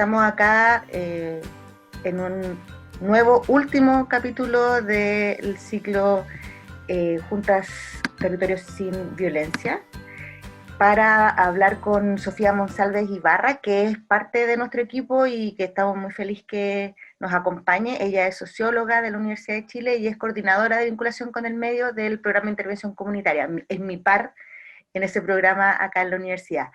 estamos acá en un nuevo, último capítulo del ciclo Juntas Territorios sin Violencia, para hablar con Sofía Monsalves Ibarra, que es parte de nuestro equipo y que estamos muy felices que nos acompañe. Ella es socióloga de la Universidad de Chile y es coordinadora de vinculación con el medio del programa de intervención comunitaria. Es mi par en ese programa acá en la universidad.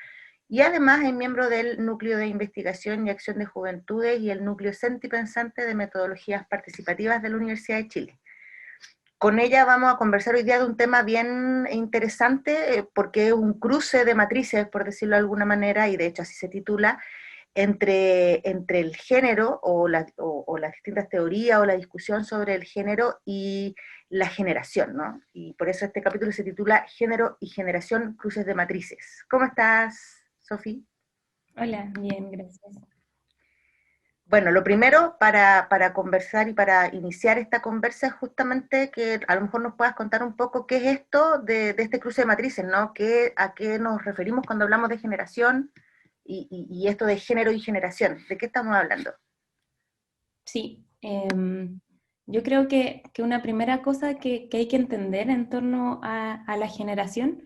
Y además es miembro del Núcleo de Investigación y Acción de Juventudes y el Núcleo Sentipensante de Metodologías Participativas de la Universidad de Chile. Con ella vamos a conversar hoy día de un tema bien interesante, porque es un cruce de matrices, por decirlo de alguna manera, y de hecho así se titula, entre el género o las distintas teorías o la discusión sobre el género y la generación, ¿no? Y por eso este capítulo se titula Género y Generación, Cruces de Matrices. ¿Cómo estás, Sofía? Hola, bien, gracias. Bueno, lo primero para conversar y para iniciar esta conversa es justamente que a lo mejor nos puedas contar un poco qué es esto de este cruce de matrices, ¿no? ¿A qué nos referimos cuando hablamos de generación y esto de género y generación? ¿De qué estamos hablando? Sí, yo creo que una primera cosa que hay que entender en torno a la generación,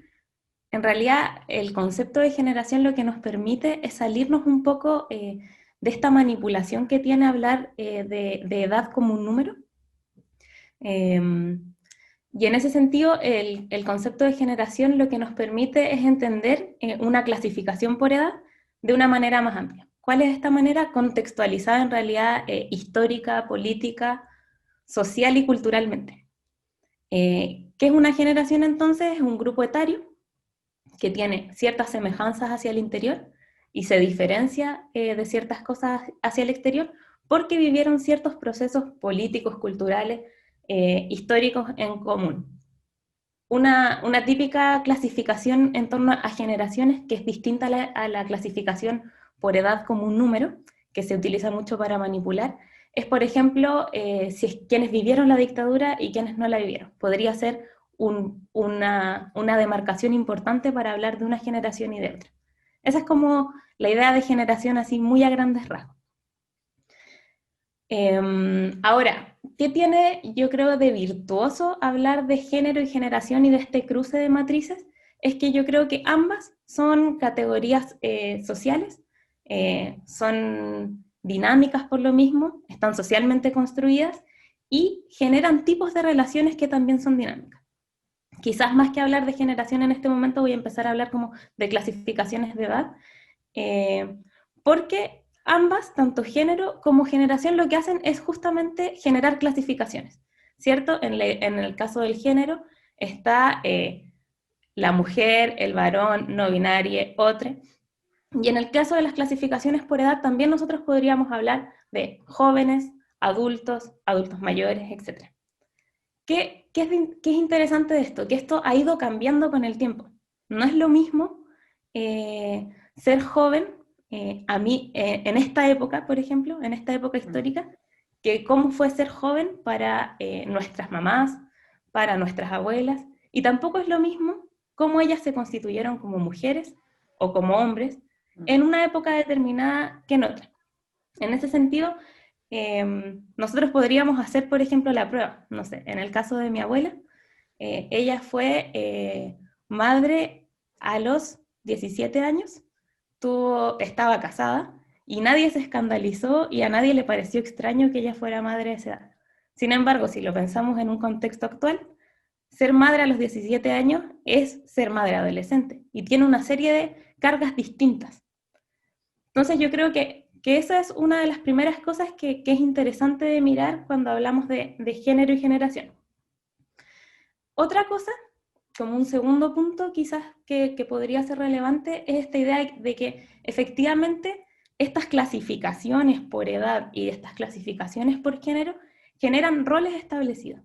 en realidad el concepto de generación lo que nos permite es salirnos un poco de esta manipulación que tiene hablar de edad como un número. Y en ese sentido, el concepto de generación lo que nos permite es entender una clasificación por edad de una manera más amplia. ¿Cuál es esta manera? Contextualizada en realidad histórica, política, social y culturalmente. ¿Qué es una generación entonces? Es un grupo etario que tiene ciertas semejanzas hacia el interior y se diferencia de ciertas cosas hacia el exterior porque vivieron ciertos procesos políticos, culturales, históricos en común. Una típica clasificación en torno a generaciones que es distinta a la clasificación por edad como un número, que se utiliza mucho para manipular, es, por ejemplo, si es quienes vivieron la dictadura y quienes no la vivieron. Podría ser una demarcación importante para hablar de una generación y de otra. Esa es como la idea de generación así muy a grandes rasgos. Ahora, ¿qué tiene, yo creo, de virtuoso hablar de género y generación y de este cruce de matrices? Es que yo creo que ambas son categorías sociales, son dinámicas por lo mismo, están socialmente construidas y generan tipos de relaciones que también son dinámicas. Quizás más que hablar de generación en este momento voy a empezar a hablar como de clasificaciones de edad, porque ambas, tanto género como generación, lo que hacen es justamente generar clasificaciones, ¿cierto? En el caso del género está la mujer, el varón, no binario, otro. Y en el caso de las clasificaciones por edad, también nosotros podríamos hablar de jóvenes, adultos, adultos mayores, etc. ¿Qué es interesante de esto? Que esto ha ido cambiando con el tiempo. No es lo mismo ser joven, a mí, en esta época, por ejemplo, en esta época histórica, que cómo fue ser joven para nuestras mamás, para nuestras abuelas, y tampoco es lo mismo cómo ellas se constituyeron como mujeres o como hombres en una época determinada que en otra. En ese sentido, nosotros podríamos hacer, por ejemplo, la prueba. No sé, en el caso de mi abuela, ella fue madre a los 17 años, estaba casada y nadie se escandalizó y a nadie le pareció extraño que ella fuera madre a esa edad. Sin embargo, si lo pensamos en un contexto actual, ser madre a los 17 años es ser madre adolescente y tiene una serie de cargas distintas. Entonces yo creo que esa es una de las primeras cosas que es interesante de mirar cuando hablamos de género y generación. Otra cosa, como un segundo punto quizás que podría ser relevante, es esta idea de que efectivamente estas clasificaciones por edad y estas clasificaciones por género generan roles establecidos.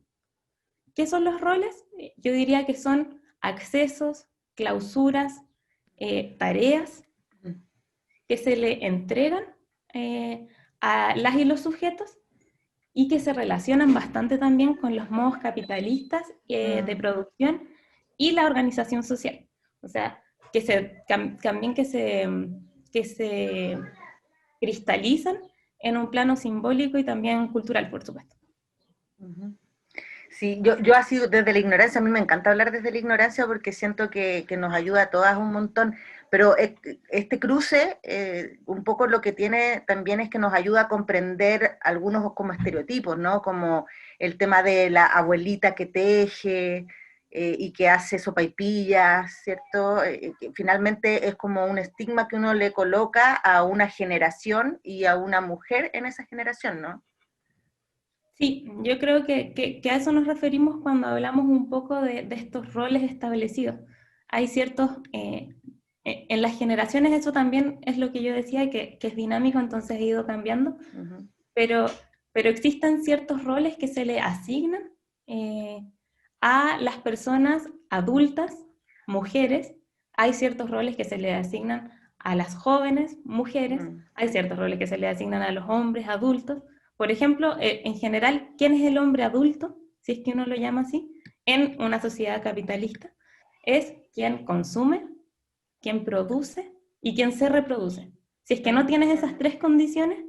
¿Qué son los roles? Yo diría que son accesos, clausuras, tareas que se le entregan a las y los sujetos y que se relacionan bastante también con los modos capitalistas de producción y la organización social. O sea, también que se cristalizan en un plano simbólico y también cultural, por supuesto. Sí, yo así desde la ignorancia, a mí me encanta hablar desde la ignorancia porque siento que nos ayuda a todas un montón, pero este cruce, un poco lo que tiene también es que nos ayuda a comprender algunos como estereotipos, ¿no? Como el tema de la abuelita que teje y que hace sopaipillas, ¿cierto? Que finalmente es como un estigma que uno le coloca a una generación y a una mujer en esa generación, ¿no? Sí, yo creo que a eso nos referimos cuando hablamos un poco de estos roles establecidos. Hay ciertos, en las generaciones eso también es lo que yo decía, que es dinámico, entonces ha ido cambiando, Uh-huh. pero, pero existen ciertos roles que se le asignan eh, a las personas adultas, mujeres, hay ciertos roles que se le asignan a las jóvenes, mujeres, hay ciertos roles que se le asignan a los hombres, adultos. Por ejemplo, en general, ¿quién es el hombre adulto? Si es que uno lo llama así, en una sociedad capitalista, es quien consume, quien produce y quien se reproduce. Si es que no tienes esas tres condiciones,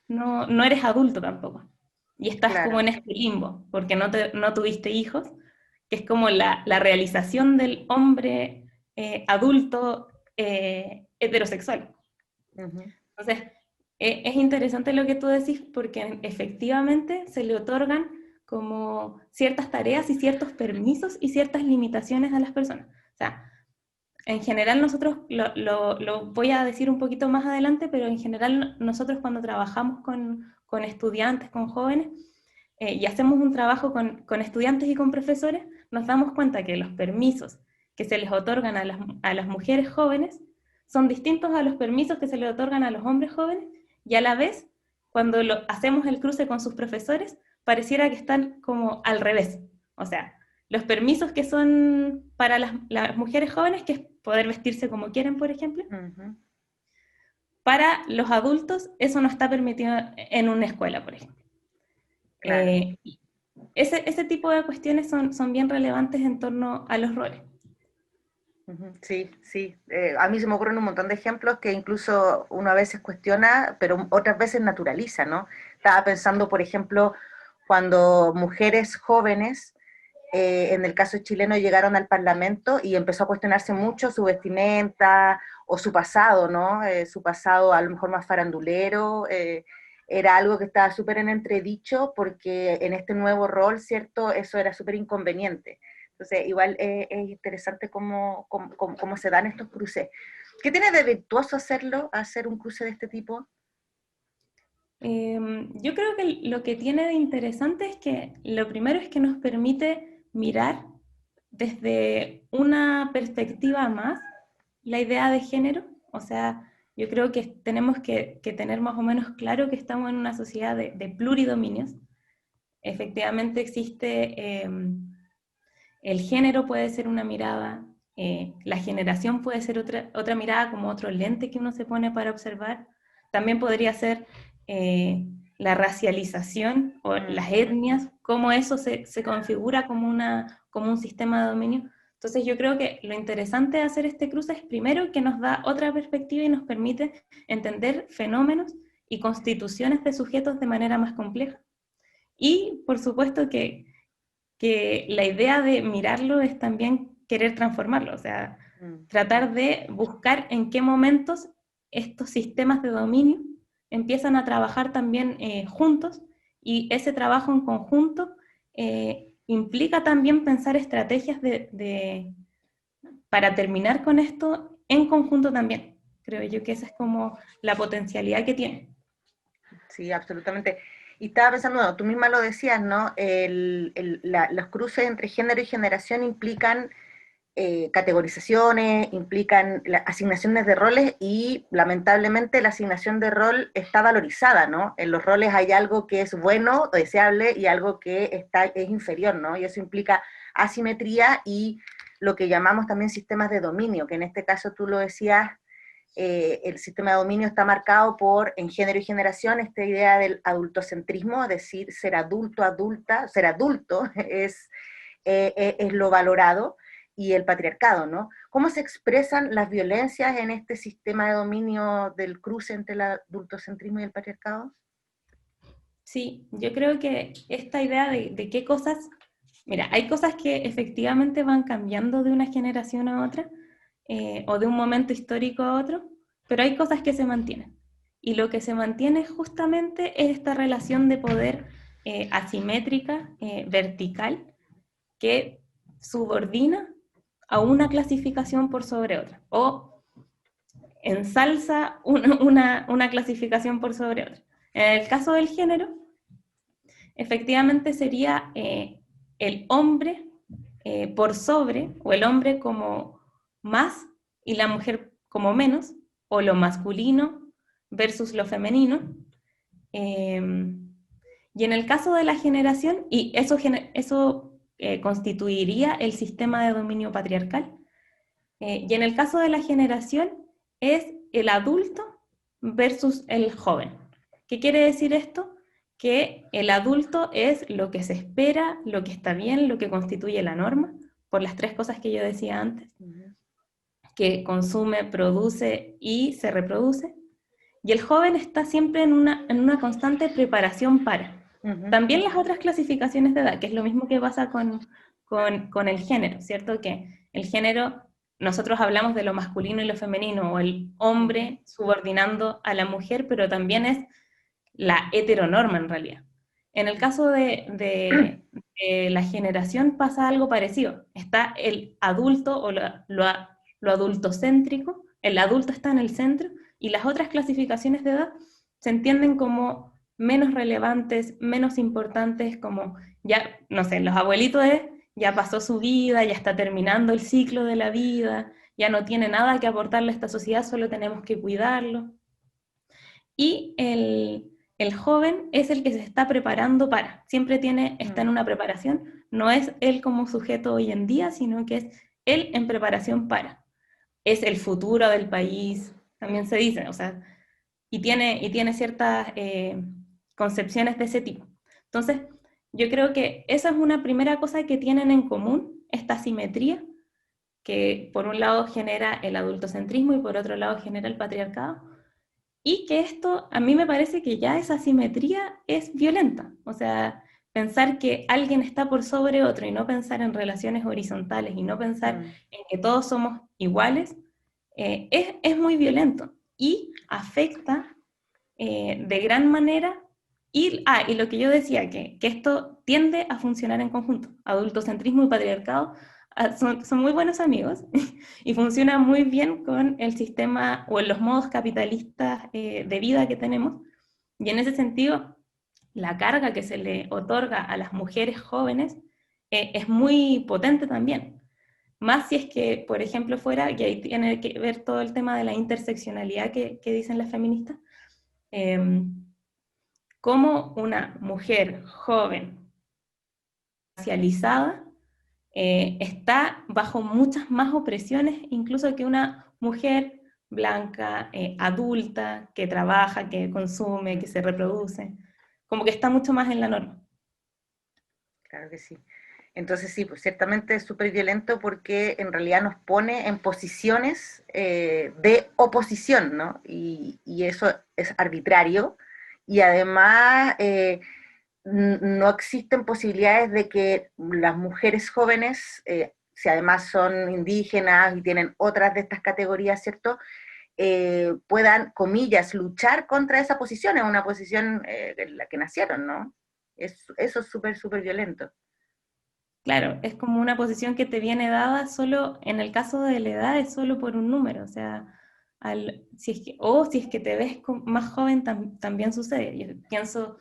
no eres adulto tampoco. Y estás como Claro. en este limbo, porque no tuviste hijos, que es como la realización del hombre adulto heterosexual. Uh-huh. Entonces, es interesante lo que tú decís porque efectivamente se le otorgan como ciertas tareas y ciertos permisos y ciertas limitaciones a las personas. O sea, en general nosotros, lo voy a decir un poquito más adelante, pero en general nosotros cuando trabajamos con estudiantes, con jóvenes, y hacemos un trabajo con estudiantes y con profesores, nos damos cuenta que los permisos que se les otorgan a las mujeres jóvenes son distintos a los permisos que se le otorgan a los hombres jóvenes, y a la vez, cuando hacemos el cruce con sus profesores, pareciera que están como al revés. O sea, los permisos que son para las mujeres jóvenes, que es poder vestirse como quieren, por ejemplo, Uh-huh. para los adultos eso no está permitido en una escuela, por ejemplo. Claro. Ese tipo de cuestiones son bien relevantes en torno a los roles. Ujú. Sí, sí. A mí se me ocurren un montón de ejemplos que incluso uno a veces cuestiona, pero otras veces naturaliza, ¿no? Estaba pensando, por ejemplo, cuando mujeres jóvenes, en el caso chileno, llegaron al Parlamento y empezó a cuestionarse mucho su vestimenta o su pasado, ¿no? Su pasado a lo mejor más farandulero. Era algo que estaba súper en entredicho porque en este nuevo rol, ¿cierto? Eso era súper inconveniente. Entonces, igual es interesante cómo se dan estos cruces. ¿Qué tiene de virtuoso hacerlo, hacer un cruce de este tipo? Yo creo que lo que tiene de interesante es que lo primero es que nos permite mirar desde una perspectiva más la idea de género. O sea, yo creo que tenemos que tener más o menos claro que estamos en una sociedad de pluridominios. Efectivamente existe el género puede ser una mirada, la generación puede ser otra mirada, como otro lente que uno se pone para observar. También podría ser la racialización o las etnias, cómo eso se configura como un sistema de dominio. Entonces yo creo que lo interesante de hacer este cruce es primero que nos da otra perspectiva y nos permite entender fenómenos y constituciones de sujetos de manera más compleja. Y por supuesto que la idea de mirarlo es también querer transformarlo, o sea, tratar de buscar en qué momentos estos sistemas de dominio empiezan a trabajar también juntos, y ese trabajo en conjunto implica también pensar estrategias para terminar con esto en conjunto también. Creo yo que esa es como la potencialidad que tiene. Sí, absolutamente. Y estaba pensando, no, tú misma lo decías, ¿no? Los cruces entre género y generación implican categorizaciones, implican asignaciones de roles y lamentablemente la asignación de rol está valorizada, ¿no? En los roles hay algo que es bueno, deseable y algo que es inferior, ¿no? Y eso implica asimetría y lo que llamamos también sistemas de dominio, que en este caso tú lo decías, el sistema de dominio está marcado por, en género y generación, esta idea del adultocentrismo, es decir, ser adulto, adulta, ser adulto es lo valorado, y el patriarcado, ¿no? cómo se expresan las violencias en este sistema de dominio del cruce entre el adultocentrismo y el patriarcado? Sí, yo creo que esta idea de qué cosas, mira, hay cosas que efectivamente van cambiando de una generación a otra, o de un momento histórico a otro, pero hay cosas que se mantienen. Y lo que se mantiene justamente es esta relación de poder asimétrica, vertical, que subordina a una clasificación por sobre otra, o ensalza una clasificación por sobre otra. En el caso del género, efectivamente sería el hombre por sobre, o el hombre como más y la mujer como menos, o lo masculino versus lo femenino. Eh, y en el caso de la generación, y eso constituiría el sistema de dominio patriarcal, y en el caso de la generación es el adulto versus el joven. ¿Qué quiere decir esto? Que el adulto es lo que se espera, lo que está bien, lo que constituye la norma, por las tres cosas que yo decía antes, que consume, produce y se reproduce. Y el joven está siempre en una constante preparación para. También las otras clasificaciones de edad, que es lo mismo que pasa con el género, ¿cierto? Que el género, nosotros hablamos de lo masculino y lo femenino, o el hombre subordinando a la mujer, pero también es la heteronorma en realidad. En el caso de la generación pasa algo parecido. Está el adulto o lo adultocéntrico, el adulto está en el centro, y las otras clasificaciones de edad se entienden como menos relevantes, menos importantes, como ya, no sé, los abuelitos ya pasó su vida, ya está terminando el ciclo de la vida, ya no tiene nada que aportarle a esta sociedad, solo tenemos que cuidarlo. Y el joven es el que se está preparando para, siempre está en una preparación, no es él como sujeto hoy en día, sino que es él en preparación para. Es el futuro del país, también se dice, o sea, y tiene ciertas concepciones de ese tipo. Entonces, yo creo que esa es una primera cosa que tienen en común, esta simetría, que por un lado genera el adultocentrismo y por otro lado genera el patriarcado, y que esto, a mí me parece que ya esa simetría es violenta. O sea, pensar que alguien está por sobre otro y no pensar en relaciones horizontales y no pensar en que todos somos iguales, es muy violento y afecta de gran manera. Y lo que yo decía, que esto tiende a funcionar en conjunto. Adultocentrismo y patriarcado son muy buenos amigos y funciona muy bien con el sistema o en los modos capitalistas de vida que tenemos. Y en ese sentido, la carga que se le otorga a las mujeres jóvenes es muy potente también. Más si es que, por ejemplo, fuera, y ahí tiene que ver todo el tema de la interseccionalidad que dicen las feministas, como una mujer joven racializada está bajo muchas más opresiones, incluso que una mujer blanca, adulta, que trabaja, que consume, que se reproduce, como que está mucho más en la norma. Claro que sí. Entonces sí, pues ciertamente es súper violento porque en realidad nos pone en posiciones de oposición, ¿no? Y eso es arbitrario y además no existen posibilidades de que las mujeres jóvenes, si además son indígenas y tienen otras de estas categorías, ¿cierto? Puedan, comillas, luchar contra esa posición, es una posición en la que nacieron, ¿no? Eso es súper, súper violento. Claro, es como una posición que te viene dada solo, en el caso de la edad, es solo por un número, o sea, si es que te ves más joven también sucede. Yo pienso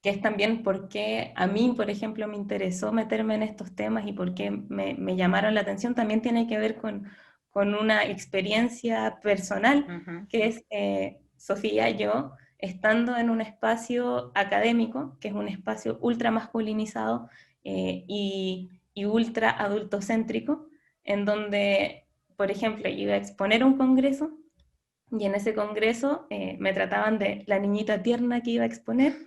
que es también porque a mí, por ejemplo, me interesó meterme en estos temas y porque me llamaron la atención, también tiene que ver con una experiencia personal, que es Sofía y yo, estando en un espacio académico, que es un espacio ultra masculinizado, y ultra adultocéntrico, en donde, por ejemplo, iba a exponer un congreso y en ese congreso me trataban de la niñita tierna que iba a exponer,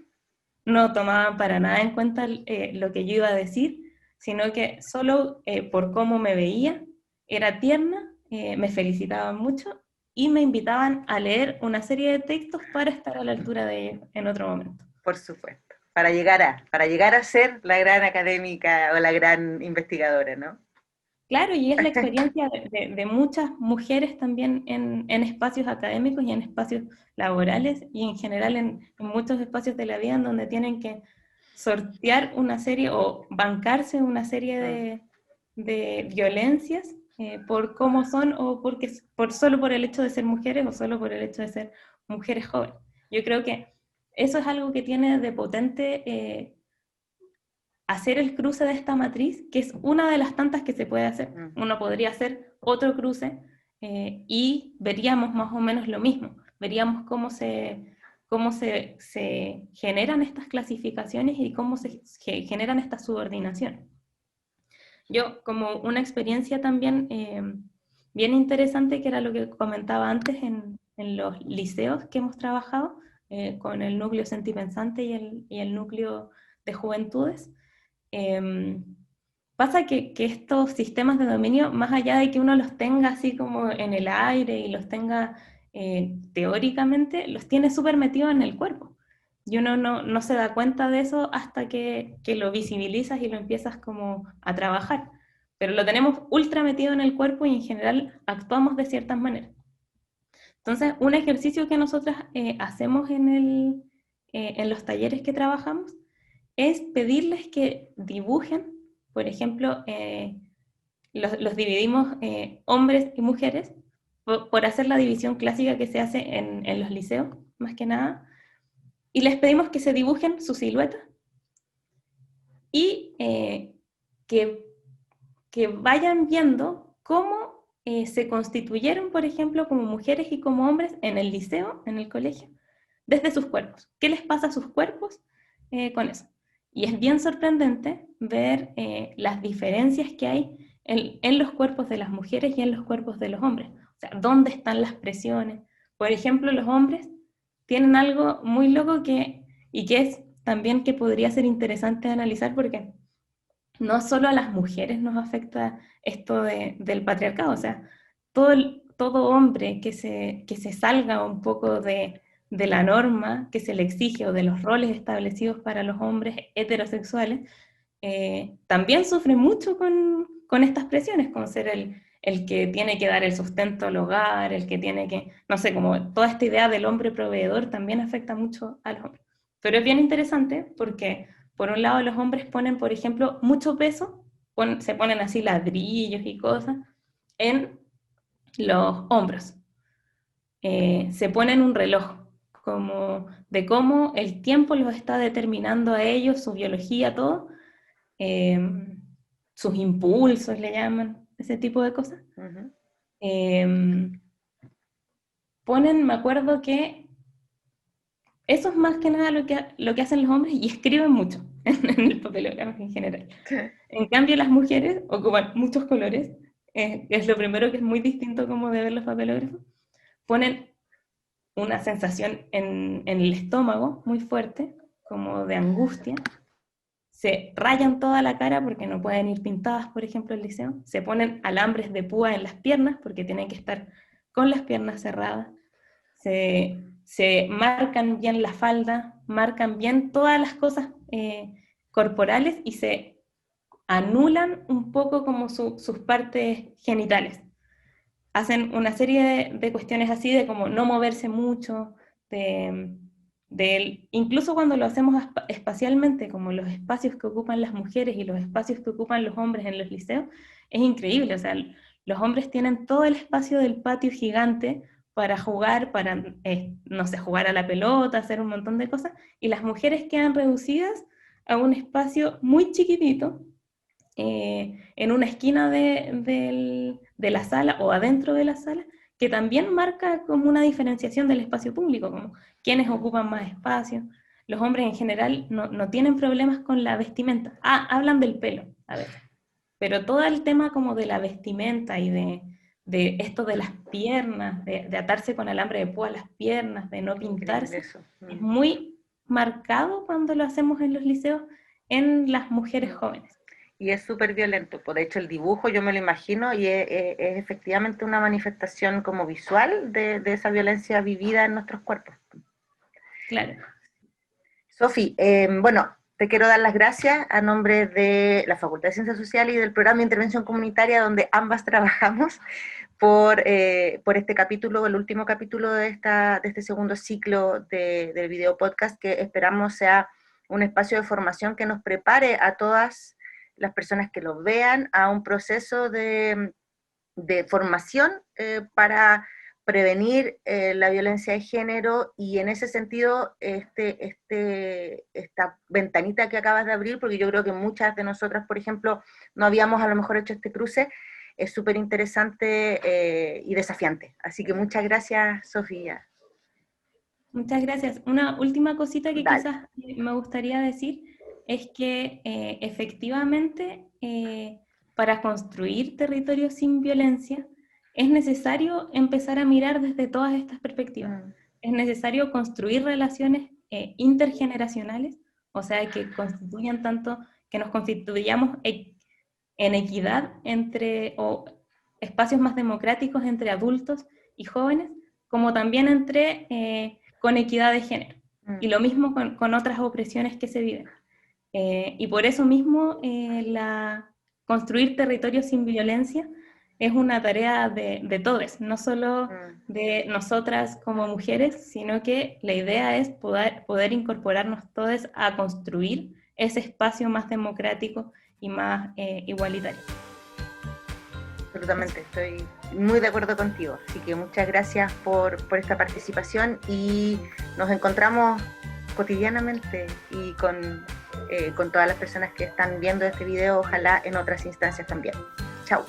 no tomaban para nada en cuenta lo que yo iba a decir, sino que solo por cómo me veía, era tierna, me felicitaban mucho y me invitaban a leer una serie de textos para estar a la altura de ellos en otro momento. Por supuesto. Para llegar a ser la gran académica o la gran investigadora, ¿no? Claro, y es la experiencia de muchas mujeres también en espacios académicos y en espacios laborales y en general en muchos espacios de la vida en donde tienen que sortear una serie o bancarse una serie de violencias por cómo son o solo por el hecho de ser mujeres o solo por el hecho de ser mujeres jóvenes. Yo creo que eso es algo que tiene de potente hacer el cruce de esta matriz, que es una de las tantas que se puede hacer. Uno podría hacer otro cruce y veríamos más o menos lo mismo. Veríamos cómo se generan estas clasificaciones y cómo se generan estas subordinaciones. Yo, como una experiencia también bien interesante, que era lo que comentaba antes en los liceos que hemos trabajado, con el núcleo sentipensante y el núcleo de juventudes, pasa que estos sistemas de dominio, más allá de que uno los tenga así como en el aire y los tenga teóricamente, los tiene súper metidos en el cuerpo. Y uno no se da cuenta de eso hasta que lo visibilizas y lo empiezas como a trabajar. Pero lo tenemos ultra metido en el cuerpo y en general actuamos de ciertas maneras. Entonces, un ejercicio que nosotras hacemos en los talleres que trabajamos es pedirles que dibujen, por ejemplo, los dividimos hombres y mujeres, por hacer la división clásica que se hace en los liceos, más que nada, y les pedimos que se dibujen su silueta y que vayan viendo cómo se constituyeron, por ejemplo, como mujeres y como hombres en el liceo, en el colegio, desde sus cuerpos. ¿Qué les pasa a sus cuerpos con eso? Y es bien sorprendente ver las diferencias que hay en los cuerpos de las mujeres y en los cuerpos de los hombres. O sea, ¿dónde están las presiones? Por ejemplo, los hombres tienen algo muy loco y que es también que podría ser interesante analizar porque no solo a las mujeres nos afecta esto del patriarcado, o sea, todo hombre que se salga un poco de la norma que se le exige o de los roles establecidos para los hombres heterosexuales, también sufre mucho con estas presiones, con ser el que tiene que dar el sustento al hogar, el que tiene que, no sé, como toda esta idea del hombre proveedor también afecta mucho a los hombres. Pero es bien interesante porque, por un lado, los hombres ponen, por ejemplo, mucho peso, se ponen así ladrillos y cosas en los hombros. Se ponen un reloj, como de cómo el tiempo los está determinando a ellos, su biología, todo, sus impulsos le llaman, ese tipo de cosas. Ponen, me acuerdo que eso es más que nada lo que hacen los hombres y escriben mucho en el papelógrafo en general. En cambio, las mujeres ocupan muchos colores, es lo primero que es muy distinto como de ver los papelógrafos. Ponen una sensación en el estómago muy fuerte, como de angustia. Se rayan toda la cara porque no pueden ir pintadas, por ejemplo, el liceo. Se ponen alambres de púa en las piernas porque tienen que estar con las piernas cerradas. Se marcan bien la falda, marcan bien todas las cosas corporales y se anulan un poco como sus partes genitales. Hacen una serie de cuestiones así, de como no moverse mucho, incluso cuando lo hacemos espacialmente, como los espacios que ocupan las mujeres y los espacios que ocupan los hombres en los liceos, es increíble. O sea, los hombres tienen todo el espacio del patio gigante para jugar, para, no sé, jugar a la pelota, hacer un montón de cosas, y las mujeres quedan reducidas a un espacio muy chiquitito, en una esquina de la sala o adentro de la sala, que también marca como una diferenciación del espacio público, como quienes ocupan más espacio. Los hombres en general no tienen problemas con la vestimenta. Hablan del pelo, a ver. Pero todo el tema como de la vestimenta y de esto de las piernas, de atarse con alambre de púa a las piernas, de no pintarse, es muy marcado cuando lo hacemos en los liceos en las mujeres jóvenes. y es súper violento. Por de hecho, el dibujo yo me lo imagino y es efectivamente una manifestación como visual de esa violencia vivida en nuestros cuerpos. Claro. Sofi, bueno, te quiero dar las gracias a nombre de la Facultad de Ciencias Sociales y del Programa de Intervención Comunitaria, donde ambas trabajamos, por este capítulo, el último capítulo de este segundo ciclo del video podcast, que esperamos sea un espacio de formación que nos prepare a todas las personas que lo vean a un proceso de formación para prevenir la violencia de género, y en ese sentido esta ventanita que acabas de abrir, porque yo creo que muchas de nosotras, por ejemplo, no habíamos a lo mejor hecho este cruce, es súper interesante y desafiante. Así que muchas gracias, Sofía. Muchas gracias. Una última cosita que Dale. quizás me gustaría decir es que efectivamente para construir territorios sin violencia es necesario empezar a mirar desde todas estas perspectivas. Es necesario construir relaciones intergeneracionales, o sea, que constituyan tanto, que nos constituyamos en equidad o espacios más democráticos entre adultos y jóvenes, como también con equidad de género. Y lo mismo con otras opresiones que se viven. Y por eso mismo construir territorios sin violencia es una tarea de todos, no solo de nosotras como mujeres, sino que la idea es poder incorporarnos todos a construir ese espacio más democrático y más igualitario. Absolutamente, estoy muy de acuerdo contigo. Así que muchas gracias por esta participación y nos encontramos cotidianamente y con todas las personas que están viendo este video, ojalá en otras instancias también. Chao.